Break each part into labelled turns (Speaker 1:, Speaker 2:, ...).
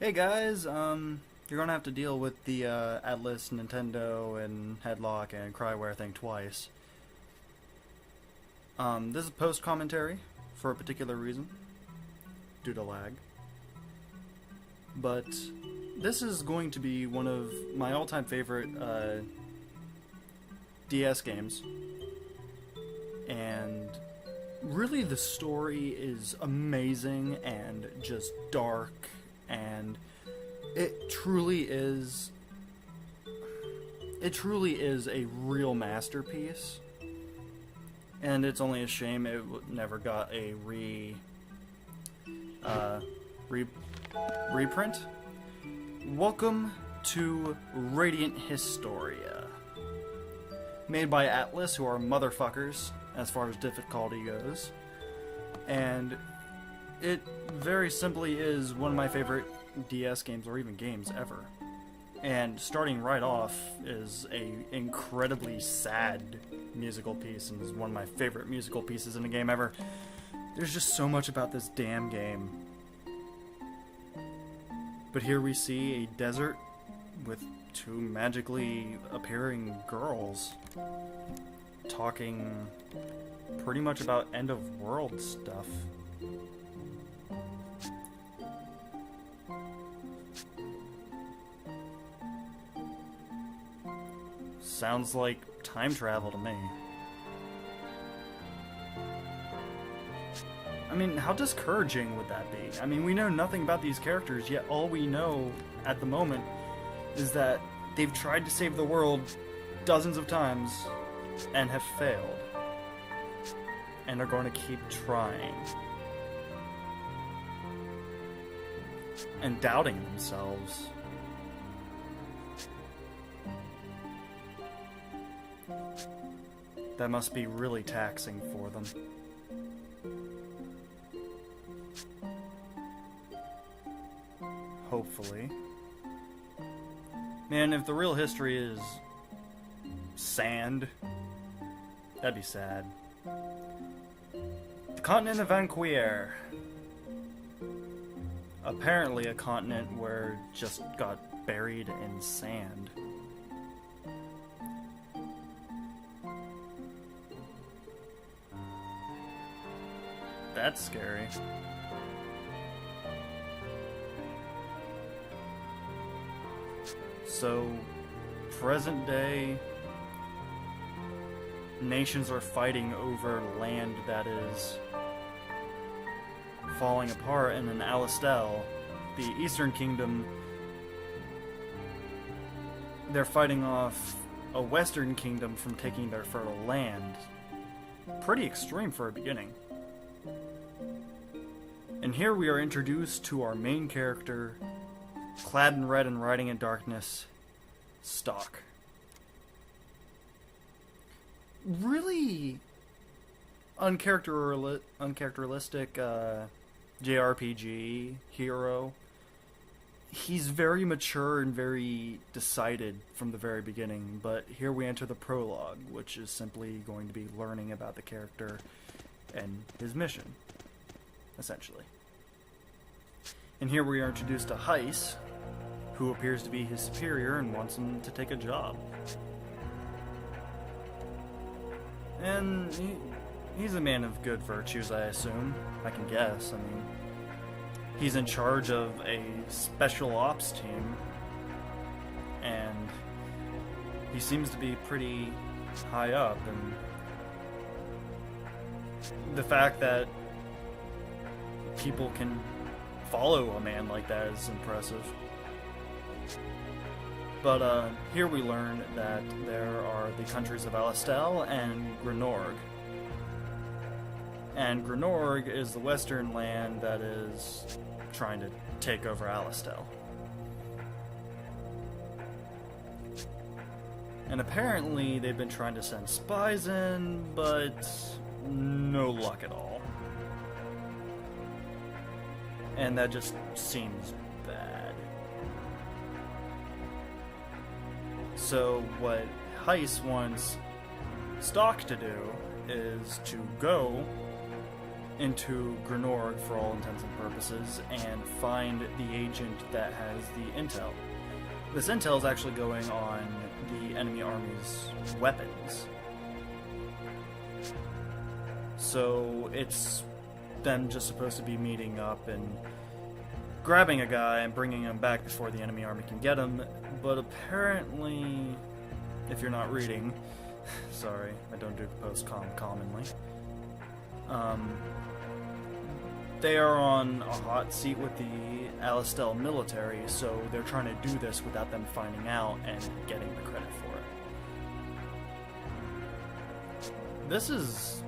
Speaker 1: Hey guys, you're gonna have to deal with the Atlas, Nintendo, and Headlock and Cryware thing twice. This is post commentary for a particular reason, due to lag. But this is going to be one of my all-time favorite DS games, and really the story is amazing and just dark. And it truly is a real masterpiece, and it's only a shame it never got a reprint. Welcome to Radiant Historia, made by Atlas, who are motherfuckers as far as difficulty goes, and it very simply is one of my favorite DS games, or even games, ever. And starting right off is a incredibly sad musical piece, and is one of my favorite musical pieces in a game ever. There's just so much about this damn game. But here we see a desert with two magically appearing girls talking pretty much about end of world stuff. Sounds like time travel to me. I mean, how discouraging would that be? I mean, we know nothing about these characters, yet all we know at the moment is that they've tried to save the world dozens of times and have failed. And are going to keep trying. And doubting themselves. That must be really taxing for them. Hopefully. Man, if the real history is sand, that'd be sad. The continent of Vanquier. Apparently a continent where it just got buried in sand. That's scary. So, present day, nations are fighting over land that is falling apart, and in Alistel, the Eastern Kingdom, they're fighting off a Western Kingdom from taking their fertile land. Pretty extreme for a beginning. And here we are introduced to our main character, clad in red and riding in darkness, Stocke. Really uncharacteristic JRPG hero. He's very mature and very decided from the very beginning, but here we enter the prologue, which is simply going to be learning about the character and his mission, essentially. And here we are introduced to Heiss, who appears to be his superior and wants him to take a job. And he's a man of good virtues, I assume. I can guess. I mean, he's in charge of a special ops team, and he seems to be pretty high up, and the fact that people can follow a man like that is impressive. But here we learn that there are the countries of Alistel and Grenorg. And Grenorg is the western land that is trying to take over Alistel. And apparently they've been trying to send spies in, but no luck at all. And that just seems bad. So what Heiss wants Stocke to do is to go into Grenord for all intents and purposes and find the agent that has the intel. This intel is actually going on the enemy army's weapons. So it's them just supposed to be meeting up and grabbing a guy and bringing him back before the enemy army can get him. But apparently, if you're not reading, sorry, I don't do post-com commonly. They are on a hot seat with the Alistel military, so they're trying to do this without them finding out and getting the credit for it. This is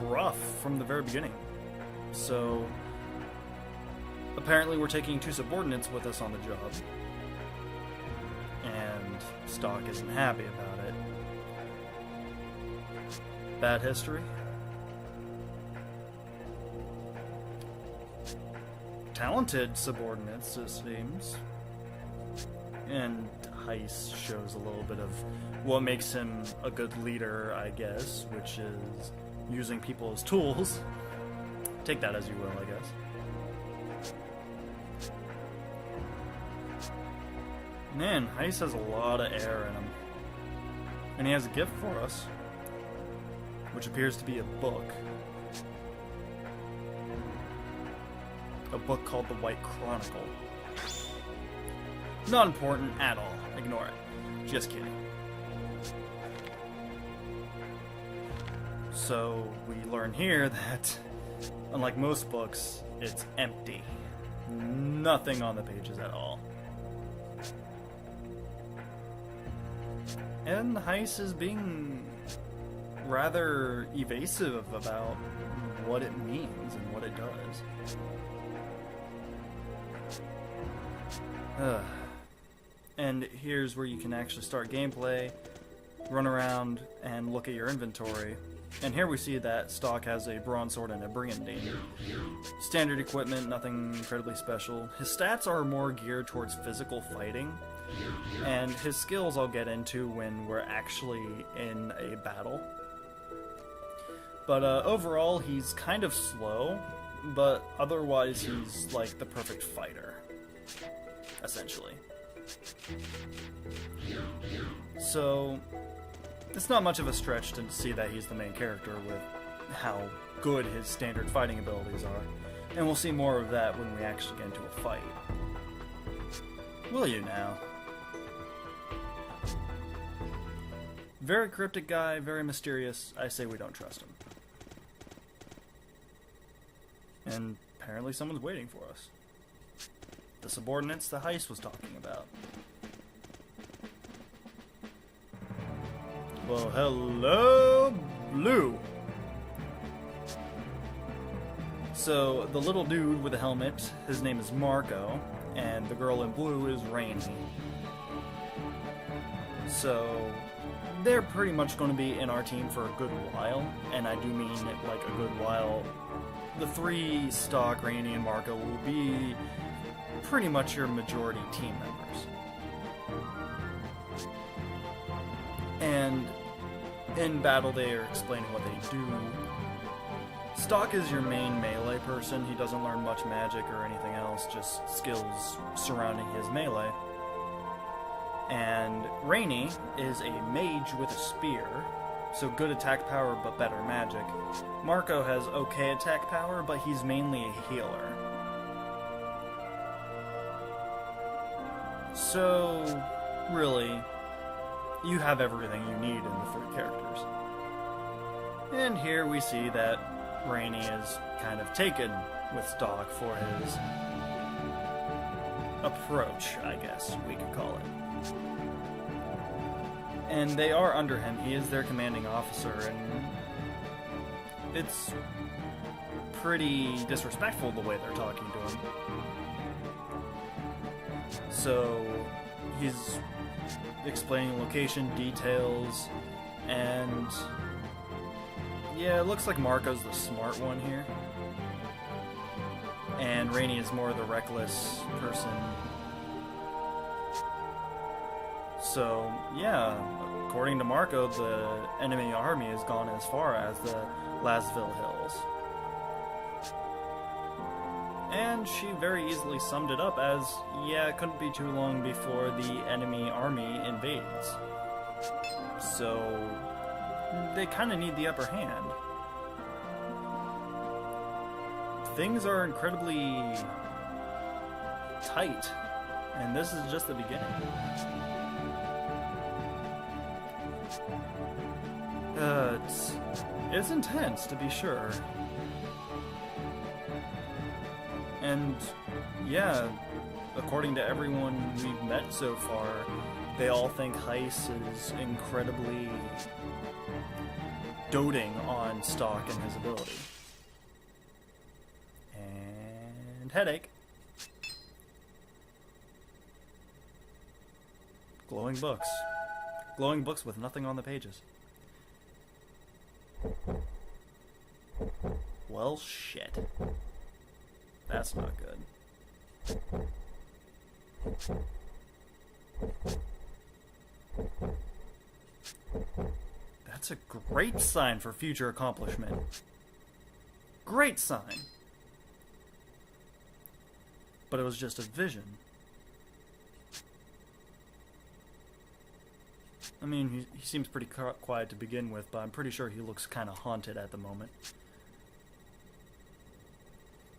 Speaker 1: rough from the very beginning. So, apparently we're taking 2 subordinates with us on the job. And Stocke isn't happy about it. Bad history? Talented subordinates, it seems. And Heiss shows a little bit of what makes him a good leader, I guess, which is using people as tools. Take that as you will, I guess. Man, Heiss has a lot of air in him. And he has a gift for us, which appears to be a book. A book called The White Chronicle. Not important at all. Ignore it. Just kidding. So, we learn here that, unlike most books, it's empty. Nothing on the pages at all. And Heiss is being rather evasive about what it means and what it does. And here's where you can actually start gameplay, run around, and look at your inventory. And here we see that Stocke has a bronze sword and a brigandine. Standard equipment, nothing incredibly special. His stats are more geared towards physical fighting, and his skills I'll get into when we're actually in a battle. But overall, he's kind of slow, but otherwise he's like the perfect fighter. Essentially. So, it's not much of a stretch to see that he's the main character with how good his standard fighting abilities are. And we'll see more of that when we actually get into a fight. Will you now? Very cryptic guy, very mysterious. I say we don't trust him. And apparently someone's waiting for us. The subordinates the Heiss was talking about. Well, hello, Blue. So, the little dude with the helmet, his name is Marco, and the girl in blue is Rainy. So, they're pretty much going to be in our team for a good while, and I do mean like a good while. The 3, Stocke, Rainy, and Marco, will be pretty much your majority team members. And in battle they are explaining what they do. Stocke is your main melee person. He doesn't learn much magic or anything else, just skills surrounding his melee. And Rainy is a mage with a spear, so good attack power but better magic. Marco has okay attack power, but he's mainly a healer. So, really, you have everything you need in the 3 characters. And here we see that Rainy is kind of taken with Stocke for his approach, I guess we could call it. And they are under him. He is their commanding officer, and it's pretty disrespectful the way they're talking to him. So, he's explaining location details, and yeah, it looks like Marco's the smart one here. And Rainy is more the reckless person. So, yeah, according to Marco, the enemy army has gone as far as the Lasville Hills. And she very easily summed it up as, yeah, it couldn't be too long before the enemy army invades. So, they kind of need the upper hand. Things are incredibly tight, and this is just the beginning. It's intense, to be sure. And, yeah, according to everyone we've met so far, they all think Heiss is incredibly doting on Stocke and his ability. And headache. Glowing books. Glowing books with nothing on the pages. Well, shit. That's not good. That's a great sign for future accomplishment. Great sign. But it was just a vision. I mean, he seems pretty quiet to begin with, but I'm pretty sure he looks kind of haunted at the moment.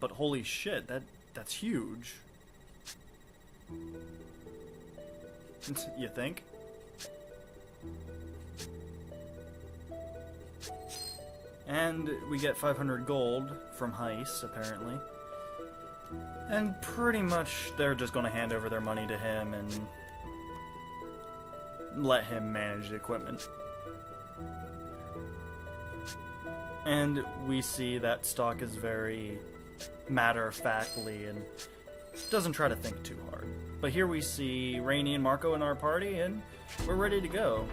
Speaker 1: But holy shit, that's huge. You think? And we get 500 gold from Heiss, apparently. And pretty much they're just going to hand over their money to him and let him manage the equipment. And we see that Stocke is very matter-of-factly and doesn't try to think too hard. But here we see Rainey and Marco in our party, and we're ready to go.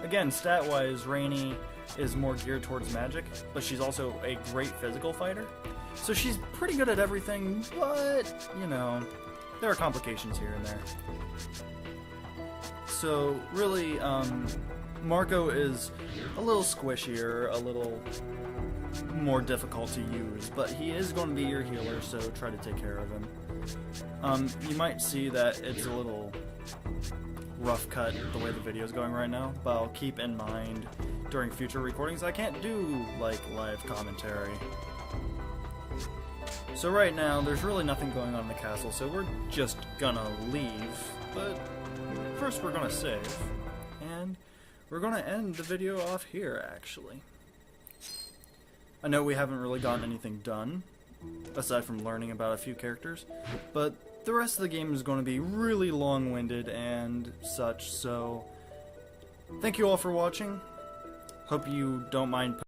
Speaker 1: Again, stat-wise, Rainey is more geared towards magic, but she's also a great physical fighter. So she's pretty good at everything, but, you know, there are complications here and there. So, really, Marco is a little squishier, a little more difficult to use, but he is going to be your healer, so try to take care of him. You might see that it's a little rough cut the way the video is going right now, but I'll keep in mind during future recordings I can't do, like, live commentary. So right now, there's really nothing going on in the castle, so we're just gonna leave, but first we're gonna save, and we're gonna end the video off here, actually. I know we haven't really gotten anything done, aside from learning about a few characters, but the rest of the game is going to be really long-winded and such, so thank you all for watching. Hope you don't mind